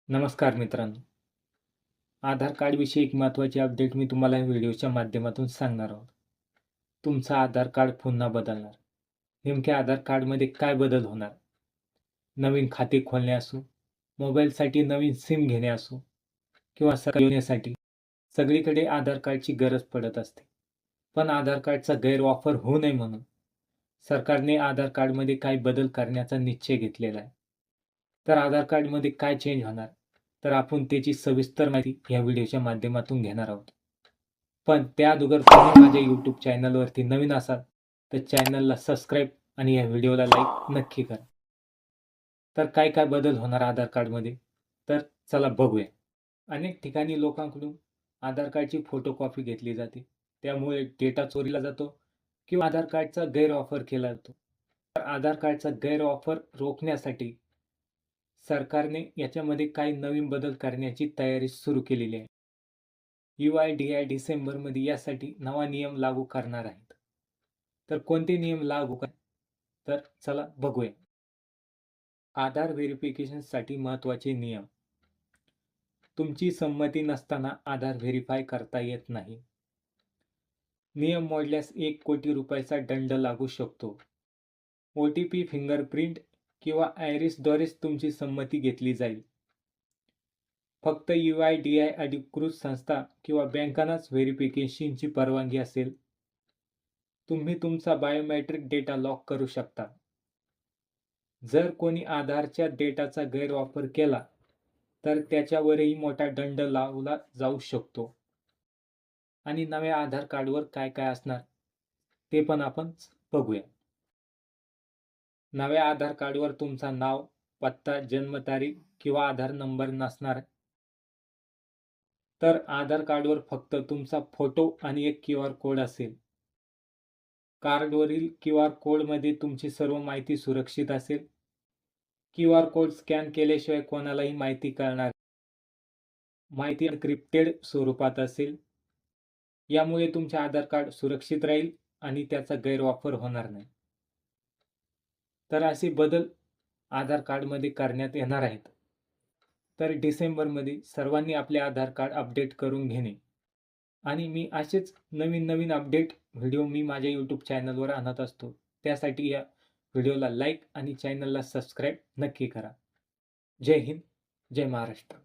नमस्कार मित्रांनो. आधार कार्डविषयी एक महत्त्वाची अपडेट मी तुम्हाला या व्हिडिओच्या माध्यमातून सांगणार आहोत. तुमचं आधार कार्ड पुन्हा बदलणार. नेमके आधार कार्डमध्ये काय बदल होणार? नवीन खाते खोलणे असो, मोबाईलसाठी नवीन सिम घेणे असो किंवा सरकारी योजनेसाठी सगळीकडे आधार कार्डची गरज पडत असते. पण आधार कार्डचा गैरवापर होऊ नये म्हणून सरकारने आधार कार्डमध्ये काही बदल करण्याचा निश्चय घेतलेला आहे. तर आधार कार्डमध्ये काय चेंज होणार? तर आपण त्याची सविस्तर माहिती या व्हिडिओच्या माध्यमातून घेणार आहोत. पण त्या अगोदर तुम्ही माझ्या YouTube चॅनलवरती नवीन असाल तर चॅनलला सबस्क्राईब आणि या व्हिडिओला लाईक नक्की करा. तर काय काय बदल होणार आधार कार्डमध्ये? तर चला बघूया. अनेक ठिकाणी लोकांकडून आधार कार्डची फोटोकॉपी घेतली जाते. त्यामुळे डेटा चोरीला जातो किंवा आधार कार्डचा गैरवापर केला जातो. तर आधार कार्डचा गैरवापर रोखण्यासाठी सरकारने याच्यामध्ये काही नवीन बदल करण्याची तयारी सुरू केलेली आहे. UIDAI डिसेंबरमध्ये यासाठी नवा नियम लागू करणार आहेत. तर कोणते नियम लागू तर चला बघूया. आधार व्हेरिफिकेशनसाठी महत्त्वाचे नियम. तुमची संमती नसताना आधार व्हेरीफाय करता येत नाही. नियम मोडल्यास 1 कोटी रुपयाचा दंड लागू शकतो. OTP, फिंगरप्रिंट किंवा आयरिसद्वारेच तुमची संमती घेतली जाईल. फक्त UIDAI अधिकृत संस्था किंवा बँकांनाच व्हेरिफिकेशनची परवानगी असेल. तुम्ही तुमचा बायोमेट्रिक डेटा लॉक करू शकता. जर कोणी आधारच्या डेटाचा गैरवापर केला तर त्याच्यावरही मोठा दंड लावला जाऊ शकतो. आणि नव्या आधार कार्डवर काय काय असणार ते पण आपण बघूया. नव्या आधार कार्डवर तुमचा नाव, पत्ता, जन्मतारीख किंवा आधार नंबर नसणार. तर आधार कार्डवर फक्त तुमचा फोटो आणि एक QR कोड असेल. कार्डवरील QR कोडमध्ये तुमची सर्व माहिती सुरक्षित असेल. QR कोड स्कॅन केल्याशिवाय कोणालाही माहिती कळणार. माहिती एन्क्रिप्टेड स्वरूपात असेल. यामुळे तुमचे आधार कार्ड सुरक्षित राहील आणि त्याचा गैरवापर होणार नाही. तर असे बदल आधार कार्डमध्ये करण्यात येणार आहेत. तर डिसेंबरमध्ये सर्वांनी आपले आधार कार्ड अपडेट करून घेणे. आणि मी असेच नवीन अपडेट व्हिडिओ मी माझ्या YouTube चॅनलवर आणत असतो. त्यासाठी या व्हिडिओला लाईक आणि चॅनलला सबस्क्राईब नक्की करा. जय हिंद, जय महाराष्ट्र.